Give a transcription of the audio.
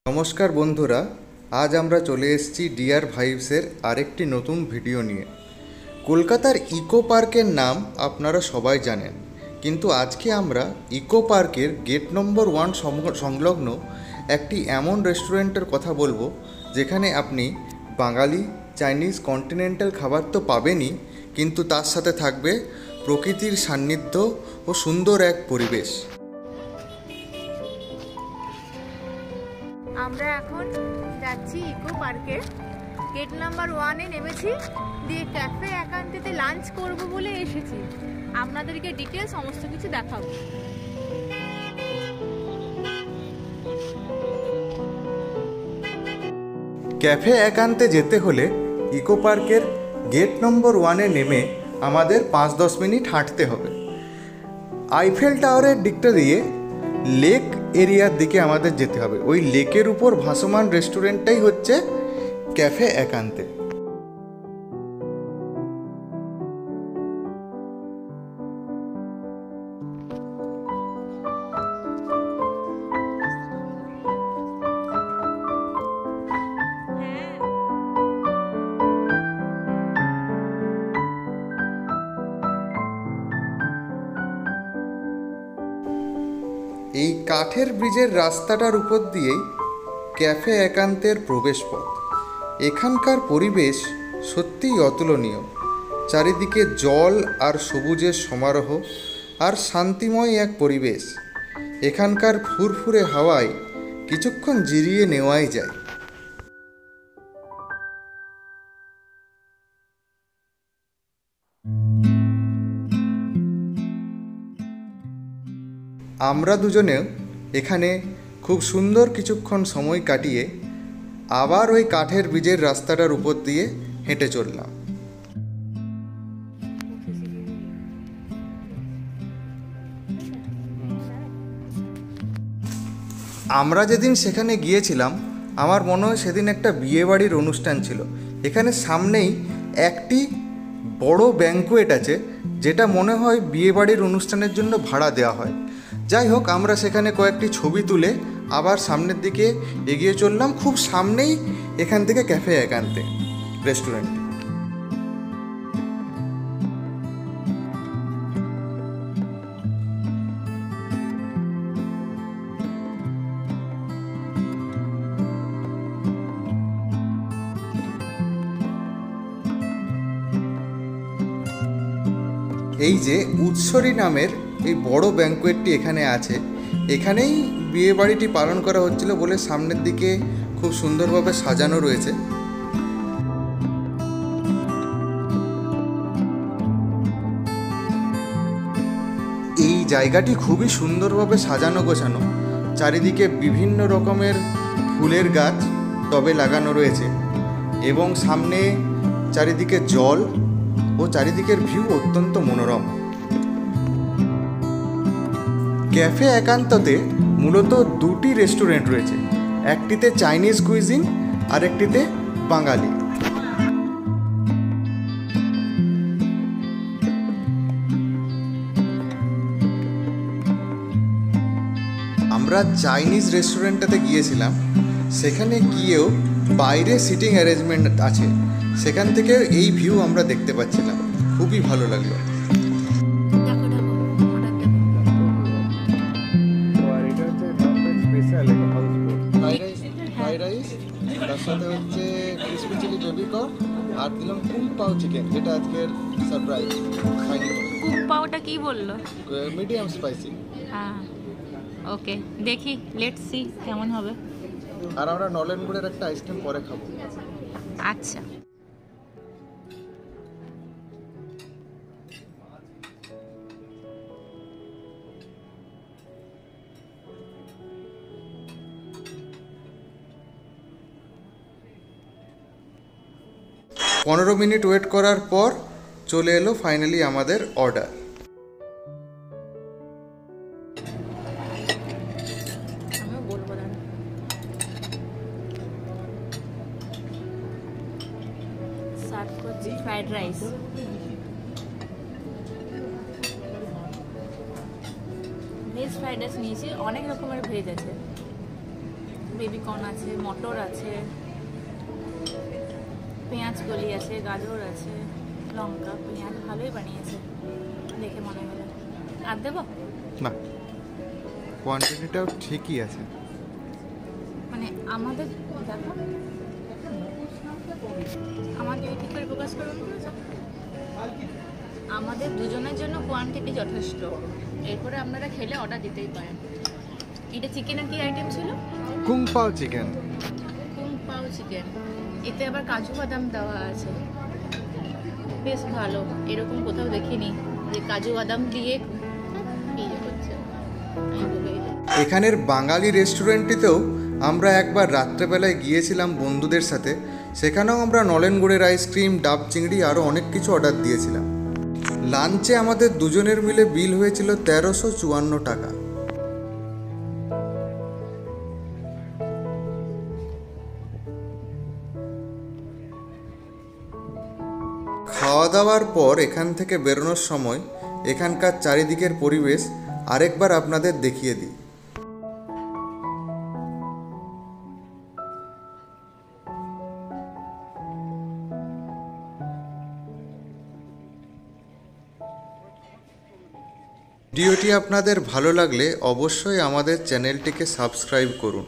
নমস্কার বন্ধুরা, আজ আমরা চলে এসেছি ডিয়ার ভাইবসের আরেকটি নতুন ভিডিও নিয়ে। কলকাতার ইকো পার্কের নাম আপনারা সবাই জানেন, কিন্তু আজকে আমরা ইকো পার্কের গেট নম্বর 1 সংলগ্ন একটি এমন রেস্টুরেন্টের কথা বলবো যেখানে আপনি বাঙালি, চাইনিজ, কন্টিনেন্টাল খাবার তো পাবেনই, কিন্তু তার সাথে থাকবে প্রকৃতির সান্নিধ্য ও সুন্দর এক পরিবেশ। আমরা এখন যাচ্ছি ইকো পার্কে, গেট নাম্বার 1-এ নেমেছি, দিয়ে ক্যাফে একান্তেতে লাঞ্চ করব বলে এসেছি। আপনাদেরকে ডিটেল সমস্ত কিছু দেখাবো। ক্যাফে একান্তে যেতে হলে ইকো পার্কের গেট নম্বর 1-এ নেমে আমাদের 5-10 মিনিট হাঁটতে হবে। আইফেল টাওয়ারের দিকটা দিয়ে লেক এরিয়ার দিকে আমাদের যেতে হবে। ওই লেকের উপর ভাসমান রেস্টুরেন্টটাই হচ্ছে ক্যাফে একান্তে। এই কাঠের ব্রিজের রাস্তাটার উপর দিয়েই ক্যাফে একান্তের প্রবেশপথ। এখানকার পরিবেশ সত্যিই অতুলনীয়। চারিদিকে জল আর সবুজের সমারোহ আর শান্তিময় এক পরিবেশ। এখানকার ফুরফুরে হাওয়ায় কিছুক্ষণ জিরিয়ে নেওয়াই যায়। আমরা দুজনেও এখানে খুব সুন্দর কিছুক্ষণ সময় কাটিয়ে আবার ওই কাঠের ব্রিজের রাস্তাটার উপর দিয়ে হেঁটে চললাম। আমরা যেদিন সেখানে গিয়েছিলাম, আমার মনে হয় সেদিন একটা বিয়েবাড়ির অনুষ্ঠান ছিল। এখানে সামনেই একটি বড় ব্যাঙ্কুয়েট আছে, যেটা মনে হয় বিয়েবাড়ির অনুষ্ঠানের জন্য ভাড়া দেওয়া হয়। যাই হোক, আমরা সেখানে কয়েকটি ছবি তুলে আবার সামনের দিকে এগিয়ে চললাম। খুব সামনেই এখান থেকে ক্যাফে একান্তে রেস্টুরেন্ট। এই যে উৎসরী নামের এই বড় ব্যাঙ্কুয়েটটি এখানে আছে, এখানেই বিয়ে বাড়িটি পালন করা হচ্ছিল বলে সামনের দিকে খুব সুন্দরভাবে সাজানো রয়েছে। এই জায়গাটি খুবই সুন্দরভাবে সাজানো গোছানো। চারিদিকে বিভিন্ন রকমের ফুলের গাছ টবে লাগানো রয়েছে এবং সামনে চারিদিকে জল ও চারিদিকের ভিউ অত্যন্ত মনোরম। ক্যাফে একান্ততে মূলত দুটি রেস্টুরেন্ট রয়েছে, একটিতে চাইনিজ কুইজিন আর একটিতে বাঙালি। আমরা চাইনিজ রেস্টুরেন্টটাতে গিয়েছিলাম। সেখানে গিয়েও বাইরে সিটিং অ্যারেঞ্জমেন্ট আছে, সেখান থেকে এই ভিউ আমরা দেখতে পাচ্ছিলাম। খুবই ভালো লাগলো। ফ্রাইড রাইস, তার সাথে হচ্ছে ক্রিসপি চিলি বেবি কর্ন, আর দিলাম কুক পাও চিকেন, যেটা আজকের সারপ্রাইজ। কুক পাওটা কি বললো? Medium spicy. হ্যাঁ, ওকে, দেখি, লেটস সি কেমন হবে। আর আমরা নলেন গুড়ের একটা আইসক্রিম পরে খাবো। আচ্ছা। পনেরো মিনিট ওয়েট করার পর চলে এলো ফাইনালি আমাদের অর্ডার। সার্ভ করছি fried rice. Veg fried rice নিয়েছি, অনেক রকমের ভেজ আছে, বেবিকর্ন আছে, মটর আছে, পেঁয়াজ কলি আছে, গাজর আছে, লঙ্কা, পেঁয়াজ ভালোই বানিয়েছে দেখে মনে হলো। আর দেবো না, কোয়ান্টিটিটাও ঠিকই আছে। মানে আমাদের দেখো, আমাদের ঠিক করে ফোকাস করুন, আমাদের দুজনের জন্য কোয়ান্টিটি যথেষ্ট। এরপরে আপনারা খেলে অর্ডার দিতেই পারেন। এটা চিকেনের কি আইটেম ছিল? কুং পাও চিকেন। কুং পাও চিকেন, এতে আবার কাজু বাদাম দেওয়া আছে, বেশ ভালো। এরকম কোথাও দেখিনি যে কাজু বাদাম দিয়ে এই যে হচ্ছে। এখানের বাঙালি রেস্টুরেন্টটিতেও আমরা একবার রাত্রেবেলায় গিয়েছিলাম বন্ধুদের সাথে। সেখানেও আমরা নলেন গুড়ের আইসক্রিম, ডাব চিংড়ি আরও অনেক কিছু অর্ডার দিয়েছিলাম। লাঞ্চে আমাদের দুজনের মিলে বিল হয়েছিল 1354 টাকা। খাওয়া দাওয়ার পর এখান থেকে বেরোনোর সময় এখানকার চারিদিকের পরিবেশ আরেকবার আপনাদের দেখিয়ে দিই। ভিডিওটি আপনাদের ভালো লাগলে অবশ্যই আমাদের চ্যানেলটিকে সাবস্ক্রাইব করুন